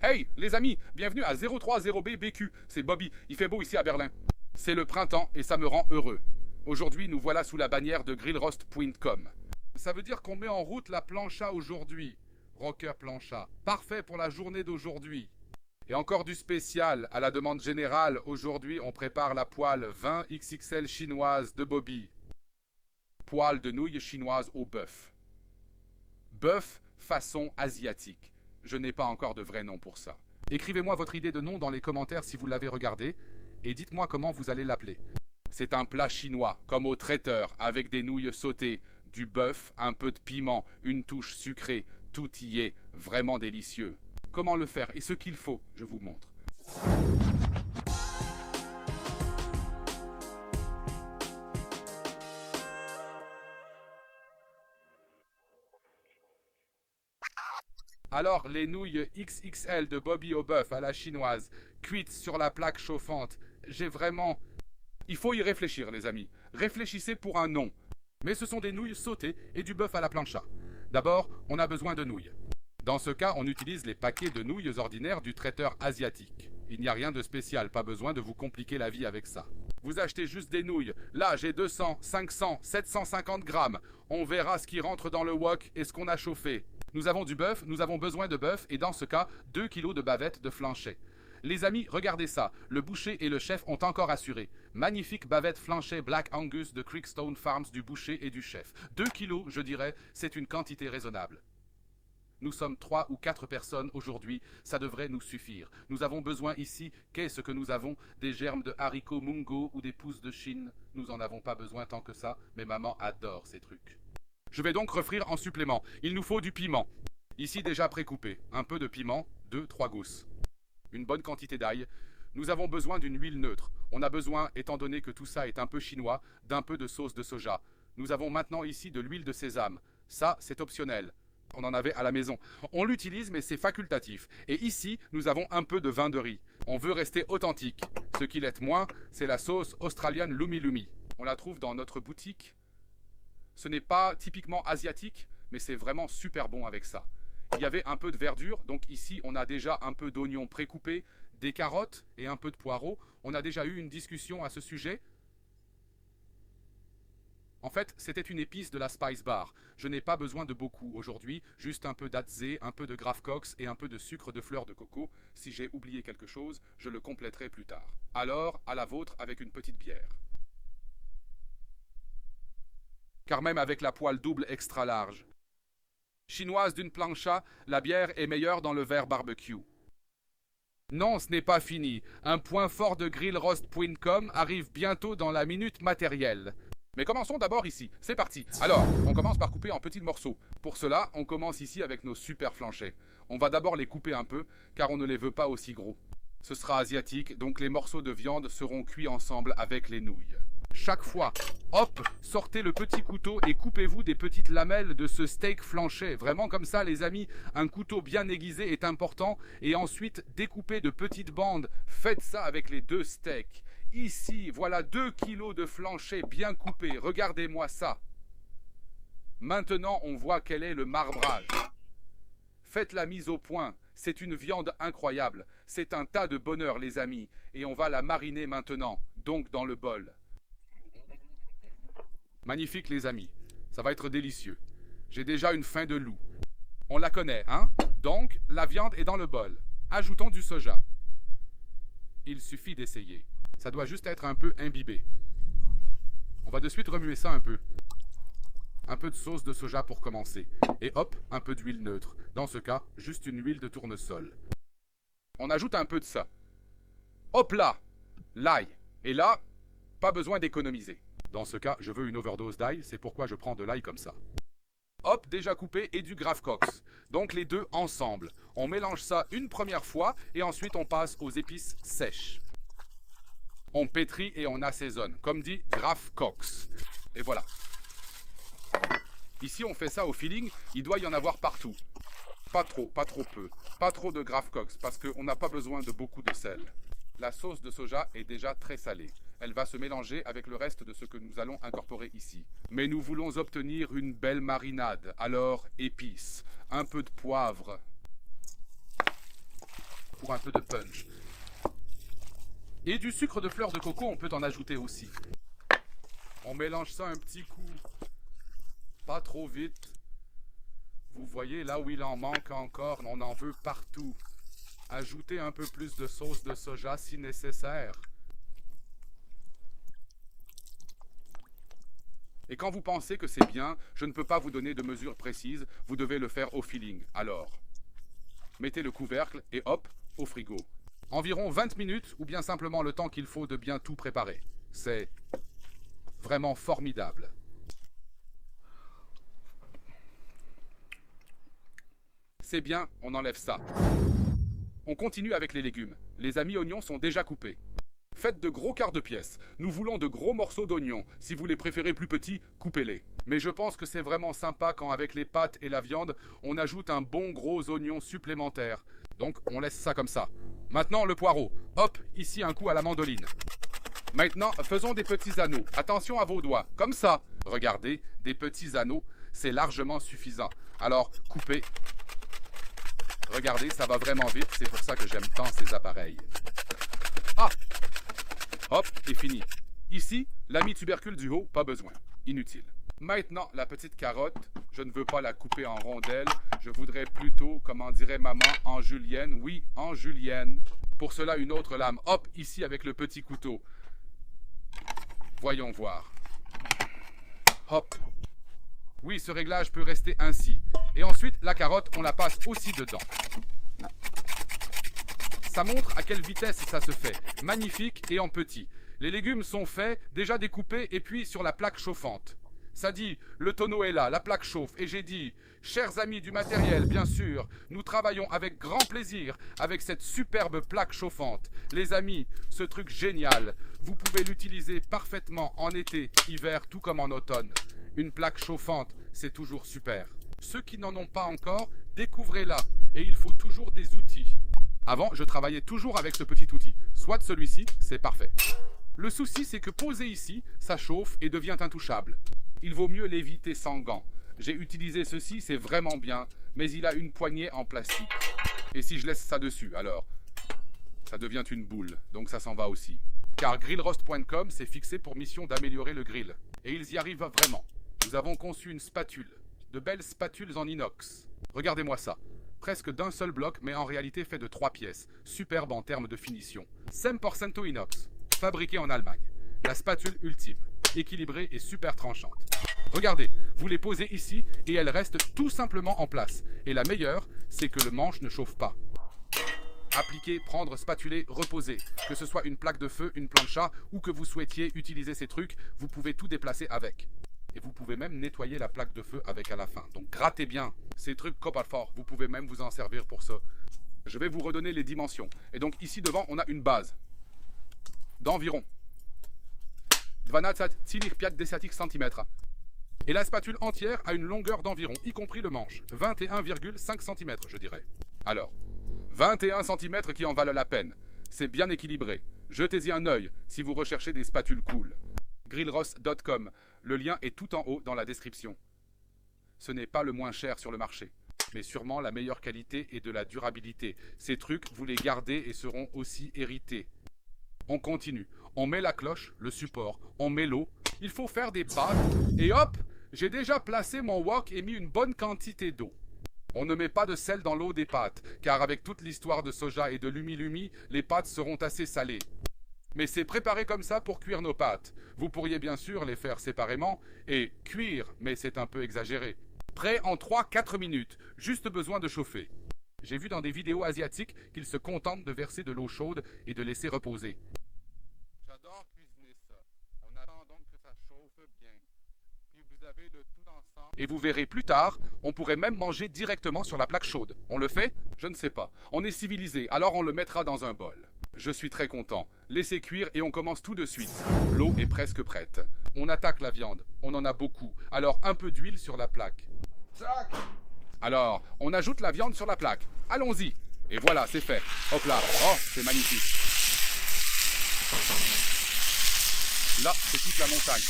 Hey, les amis, bienvenue à 030B BQ. C'est Bobby, il fait beau ici à Berlin. C'est le printemps et ça me rend heureux. Aujourd'hui, nous voilà sous la bannière de grillrost.com. Ça veut dire qu'on met en route la plancha aujourd'hui. Rocker plancha. Parfait pour la journée d'aujourd'hui. Et encore du spécial, à la demande générale, aujourd'hui on prépare la poêle 20 XXL chinoise de Bobby. Poêle de nouilles chinoises au bœuf. Bœuf façon asiatique. Je n'ai pas encore de vrai nom pour ça. Écrivez-moi votre idée de nom dans les commentaires si vous l'avez regardé, et dites-moi comment vous allez l'appeler. C'est un plat chinois, comme au traiteur, avec des nouilles sautées, du bœuf, un peu de piment, une touche sucrée, tout y est, vraiment délicieux. Comment le faire et ce qu'il faut, je vous montre. Alors, les nouilles XXL de Bobby au bœuf à la chinoise, cuites sur la plaque chauffante, j'ai vraiment... Il faut y réfléchir, les amis. Réfléchissez pour un nom. Mais ce sont des nouilles sautées et du bœuf à la plancha. D'abord, on a besoin de nouilles. Dans ce cas, on utilise les paquets de nouilles ordinaires du traiteur asiatique. Il n'y a rien de spécial, pas besoin de vous compliquer la vie avec ça. Vous achetez juste des nouilles. Là, j'ai 200, 500, 750 grammes. On verra ce qui rentre dans le wok et ce qu'on a chauffé. Nous avons du bœuf, nous avons besoin de bœuf et dans ce cas, 2 kilos de bavettes de flancher. Les amis, regardez ça. Le boucher et le chef ont encore assuré. Magnifique bavette flanchée Black Angus de Creekstone Farms du boucher et du chef. 2 kilos, je dirais, c'est une quantité raisonnable. Nous sommes 3 ou 4 personnes aujourd'hui, ça devrait nous suffire. Nous avons besoin ici, qu'est-ce que nous avons? Des germes de haricots mungo ou des pousses de Chine. Nous en avons pas besoin tant que ça, mais maman adore ces trucs. Je vais donc refrire en supplément. Il nous faut du piment. Ici déjà précoupé. Un peu de piment, 2-3 gousses. Une bonne quantité d'ail. Nous avons besoin d'une huile neutre. On a besoin, étant donné que tout ça est un peu chinois, d'un peu de sauce de soja. Nous avons maintenant ici de l'huile de sésame. Ça, c'est optionnel. On en avait à la maison. On l'utilise, mais c'est facultatif. Et ici, nous avons un peu de vin de riz. On veut rester authentique. Ce qui l'est moins, c'est la sauce australienne Lumi Lumi. On la trouve dans notre boutique. Ce n'est pas typiquement asiatique, mais c'est vraiment super bon avec ça. Il y avait un peu de verdure, donc ici on a déjà un peu d'oignons précoupés, des carottes et un peu de poireaux. On a déjà eu une discussion à ce sujet. En fait, c'était une épice de la Spice Bar. Je n'ai pas besoin de beaucoup aujourd'hui, juste un peu d'atze, un peu de Graf Cox et un peu de sucre de fleur de coco. Si j'ai oublié quelque chose, je le compléterai plus tard. Alors, à la vôtre avec une petite bière. Car même avec la poêle double extra large chinoise d'une plancha, la bière est meilleure dans le verre barbecue. Non, ce n'est pas fini. Un point fort de grillrost.com arrive bientôt dans la minute matérielle. Mais commençons d'abord ici. C'est parti. Alors, on commence par couper en petits morceaux. Pour cela, on commence ici avec nos super flanchés. On va d'abord les couper un peu, car on ne les veut pas aussi gros. Ce sera asiatique, donc les morceaux de viande seront cuits ensemble avec les nouilles. Chaque fois, hop, sortez le petit couteau et coupez-vous des petites lamelles de ce steak flanché. Vraiment comme ça, les amis, un couteau bien aiguisé est important. Et ensuite, découpez de petites bandes. Faites ça avec les 2 steaks. Ici, voilà 2 kilos de flanché bien coupé. Regardez-moi ça. Maintenant, on voit quel est le marbrage. Faites la mise au point. C'est une viande incroyable. C'est un tas de bonheur, les amis. Et on va la mariner maintenant, donc dans le bol. Magnifique les amis, ça va être délicieux. J'ai déjà une faim de loup. On la connaît, hein? Donc, la viande est dans le bol. Ajoutons du soja. Il suffit d'essayer. Ça doit juste être un peu imbibé. On va de suite remuer ça un peu. Un peu de sauce de soja pour commencer. Et hop, un peu d'huile neutre. Dans ce cas, juste une huile de tournesol. On ajoute un peu de ça. Hop là! L'ail. Et là, pas besoin d'économiser. Dans ce cas, je veux une overdose d'ail, c'est pourquoi je prends de l'ail comme ça. Hop, déjà coupé et du Graf Cox. Donc les deux ensemble. On mélange ça une première fois et ensuite on passe aux épices sèches. On pétrit et on assaisonne. Comme dit Graf Cox. Et voilà. Ici on fait ça au feeling, il doit y en avoir partout. Pas trop peu. Pas trop de Graf Cox parce qu'on n'a pas besoin de beaucoup de sel. La sauce de soja est déjà très salée. Elle va se mélanger avec le reste de ce que nous allons incorporer ici. Mais nous voulons obtenir une belle marinade, alors épices, un peu de poivre, pour un peu de punch. Et du sucre de fleur de coco, on peut en ajouter aussi. On mélange ça un petit coup. Pas trop vite. Vous voyez là où il en manque encore, on en veut partout. Ajoutez un peu plus de sauce de soja si nécessaire. Et quand vous pensez que c'est bien, je ne peux pas vous donner de mesure précise, vous devez le faire au feeling. Alors, mettez le couvercle et hop, au frigo. Environ 20 minutes ou bien simplement le temps qu'il faut de bien tout préparer. C'est vraiment formidable. C'est bien, on enlève ça. On continue avec les légumes. Les amis oignons sont déjà coupés. Faites de gros quarts de pièce. Nous voulons de gros morceaux d'oignons. Si vous les préférez plus petits, coupez-les. Mais je pense que c'est vraiment sympa quand avec les pâtes et la viande, on ajoute un bon gros oignon supplémentaire. Donc on laisse ça comme ça. Maintenant le poireau. Hop, ici un coup à la mandoline. Maintenant, faisons des petits anneaux. Attention à vos doigts. Comme ça. Regardez, des petits anneaux, c'est largement suffisant. Alors, coupez. Regardez, ça va vraiment vite. C'est pour ça que j'aime tant ces appareils. Ah! Hop, et fini. Ici, l'ami tubercule du haut, pas besoin. Inutile. Maintenant, la petite carotte, je ne veux pas la couper en rondelles. Je voudrais plutôt, comment dirait maman, en julienne. Oui, en julienne. Pour cela, une autre lame. Hop, ici avec le petit couteau. Voyons voir. Hop. Oui, ce réglage peut rester ainsi. Et ensuite, la carotte, on la passe aussi dedans. Ça montre à quelle vitesse ça se fait. Magnifique et en petit. Les légumes sont faits, déjà découpés et puis sur la plaque chauffante. Ça dit, le tonneau est là, la plaque chauffe. Et j'ai dit, chers amis du matériel, bien sûr, nous travaillons avec grand plaisir avec cette superbe plaque chauffante. Les amis, ce truc génial, vous pouvez l'utiliser parfaitement en été, hiver, tout comme en automne. Une plaque chauffante, c'est toujours super. Ceux qui n'en ont pas encore, découvrez-la. Et il faut toujours des outils. Avant, je travaillais toujours avec ce petit outil. Soit celui-ci, c'est parfait. Le souci, c'est que posé ici, ça chauffe et devient intouchable. Il vaut mieux l'éviter sans gants. J'ai utilisé ceci, c'est vraiment bien, mais il a une poignée en plastique. Et si je laisse ça dessus, alors, ça devient une boule, donc ça s'en va aussi. Car grillrost.com s'est fixé pour mission d'améliorer le grill. Et ils y arrivent vraiment. Nous avons conçu une spatule. De belles spatules en inox. Regardez-moi ça. Presque d'un seul bloc, mais en réalité fait de 3 pièces. Superbe en termes de finition. 100% inox. Fabriquée en Allemagne. La spatule ultime. Équilibrée et super tranchante. Regardez, vous les posez ici et elles restent tout simplement en place. Et la meilleure, c'est que le manche ne chauffe pas. Appliquer, prendre, spatuler, reposer. Que ce soit une plaque de feu, une plancha ou que vous souhaitiez utiliser ces trucs, vous pouvez tout déplacer avec. Et vous pouvez même nettoyer la plaque de feu avec à la fin. Donc grattez bien. Ces trucs copal fort, vous pouvez même vous en servir pour ça. Je vais vous redonner les dimensions. Et donc ici devant, on a une base d'environ 12,5 cm. Et la spatule entière a une longueur d'environ, y compris le manche, 21,5 cm, je dirais. Alors, 21 cm qui en valent la peine. C'est bien équilibré. Jetez-y un œil si vous recherchez des spatules cool. Grillrost.com. Le lien est tout en haut dans la description. Ce n'est pas le moins cher sur le marché, mais sûrement la meilleure qualité et de la durabilité. Ces trucs, vous les gardez et seront aussi hérités. On continue. On met la cloche, le support, on met l'eau. Il faut faire des pâtes et hop, j'ai déjà placé mon wok et mis une bonne quantité d'eau. On ne met pas de sel dans l'eau des pâtes, car avec toute l'histoire de soja et de lumi-lumi, les pâtes seront assez salées. Mais c'est préparé comme ça pour cuire nos pâtes. Vous pourriez bien sûr les faire séparément et cuire, mais c'est un peu exagéré. Prêt en 3-4 minutes, juste besoin de chauffer. J'ai vu dans des vidéos asiatiques qu'ils se contentent de verser de l'eau chaude et de laisser reposer. J'adore cuisiner ça. On attend donc que ça chauffe bien. Puis vous avez le tout ensemble. Et vous verrez plus tard, on pourrait même manger directement sur la plaque chaude. On le fait? Je ne sais pas. On est civilisé, alors on le mettra dans un bol. Je suis très content. Laissez cuire et on commence tout de suite. L'eau est presque prête. On attaque la viande. On en a beaucoup. Alors un peu d'huile sur la plaque. Alors, on ajoute la viande sur la plaque. Allons-y. Et voilà, c'est fait. Hop là. Oh, c'est magnifique. Là, c'est toute la montagne.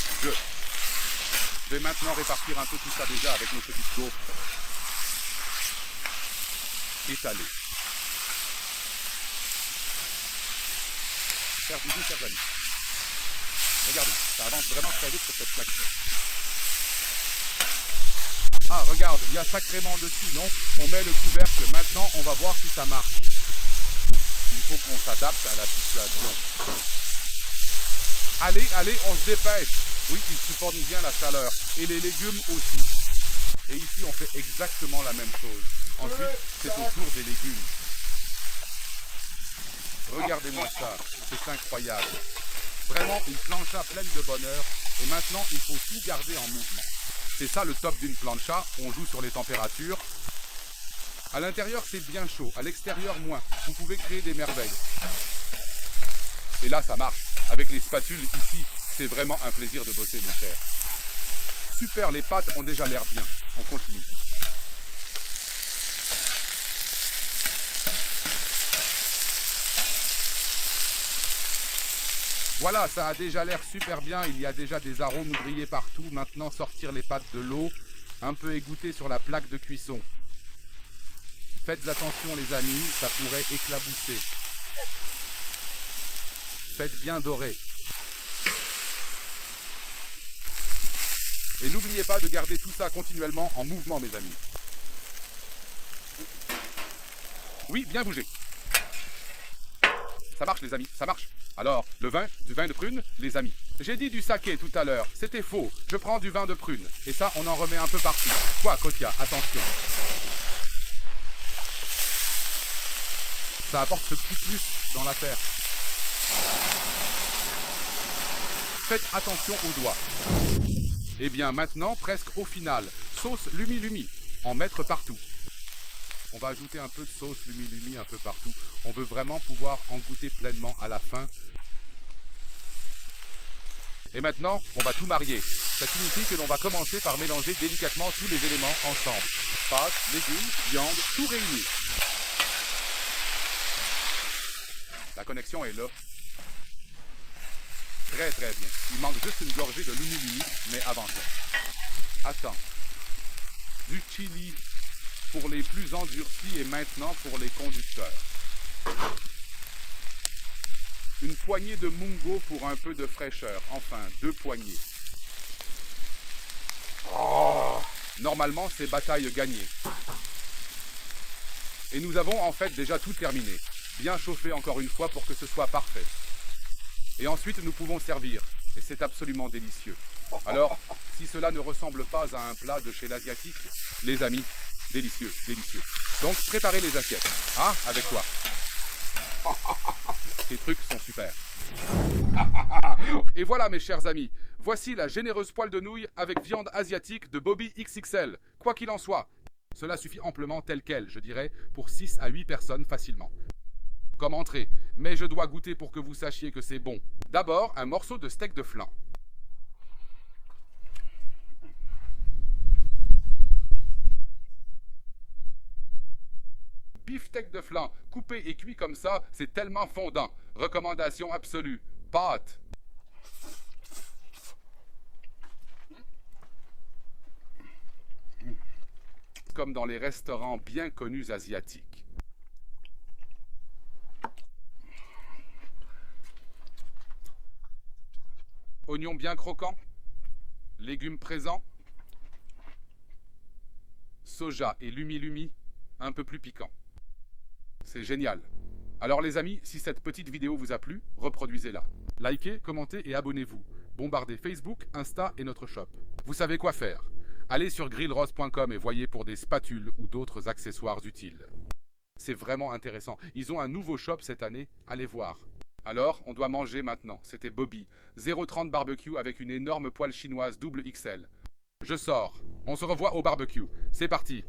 Je vais maintenant répartir un peu tout ça déjà avec nos petites gaufres. Étaler. faire bisous, chers amis. Regardez, ça avance vraiment très vite sur cette plaque. Ah, regarde, il y a sacrément dessus, non? On met le couvercle, maintenant on va voir si ça marche. Il faut qu'on s'adapte à la situation. Allez, allez, on se dépêche. Oui, il supporte bien la chaleur. Et les légumes aussi. Et ici, on fait exactement la même chose. Ensuite, c'est au tour des légumes. Regardez-moi ça, c'est incroyable. Vraiment une plancha pleine de bonheur. Et maintenant, il faut tout garder en mouvement. C'est ça le top d'une plancha. On joue sur les températures. À l'intérieur, c'est bien chaud. À l'extérieur, moins. Vous pouvez créer des merveilles. Et là, ça marche. Avec les spatules ici, c'est vraiment un plaisir de bosser, mon cher. Super, les pâtes ont déjà l'air bien. On continue. Voilà, ça a déjà l'air super bien. Il y a déjà des arômes grillés partout. Maintenant, sortir les pâtes de l'eau. Un peu égoutter sur la plaque de cuisson. Faites attention, les amis, ça pourrait éclabousser. Faites bien dorer. Et n'oubliez pas de garder tout ça continuellement en mouvement, mes amis. Oui, bien bouger. Ça marche, les amis, ça marche. Alors, le vin, du vin de prune, les amis. J'ai dit du saké tout à l'heure, c'était faux. Je prends du vin de prune. Et ça, on en remet un peu partout. Quoi, Kotia, attention. Ça apporte ce petit plus dans l'affaire. Faites attention aux doigts. Et bien maintenant, presque au final, sauce Lumi Lumi, en mettre partout. On va ajouter un peu de sauce Lumi Lumi un peu partout. On veut vraiment pouvoir en goûter pleinement à la fin. Et maintenant, on va tout marier. Ça signifie que l'on va commencer par mélanger délicatement tous les éléments ensemble. Pâtes, légumes, viande, tout réuni. La connexion est là. Très très bien. Il manque juste une gorgée de Lumi Lumi, mais avant ça. Attends. Du chili pour les plus endurcis et maintenant pour les conducteurs. Une poignée de mungo pour un peu de fraîcheur. Enfin, 2 poignées. Oh, normalement, c'est bataille gagnée. Et nous avons en fait déjà tout terminé. Bien chauffé encore une fois pour que ce soit parfait. Et ensuite, nous pouvons servir. Et c'est absolument délicieux. Alors, si cela ne ressemble pas à un plat de chez l'asiatique, les amis, délicieux, délicieux. Donc, préparez les assiettes. Ah, avec toi. Ces trucs sont super. Et voilà, mes chers amis. Voici la généreuse poêle de nouilles avec viande asiatique de Bobby XXL. Quoi qu'il en soit, cela suffit amplement tel quel, je dirais, pour 6 à 8 personnes facilement. Comme entrée, mais je dois goûter pour que vous sachiez que c'est bon. D'abord, un morceau de steak de flan. Beefsteak de flan, coupé et cuit comme ça, c'est tellement fondant. Recommandation absolue. Pâte. Comme dans les restaurants bien connus asiatiques. Oignons bien croquants. Légumes présents. Soja et Lumi Lumi, un peu plus piquant. C'est génial. Alors les amis, si cette petite vidéo vous a plu, reproduisez-la. Likez, commentez et abonnez-vous. Bombardez Facebook, Insta et notre shop. Vous savez quoi faire. Allez sur grillrose.com et voyez pour des spatules ou d'autres accessoires utiles. C'est vraiment intéressant. Ils ont un nouveau shop cette année, allez voir. Alors, on doit manger maintenant. C'était Bobby. 0,30 barbecue avec une énorme poêle chinoise double XL. Je sors. On se revoit au barbecue. C'est parti.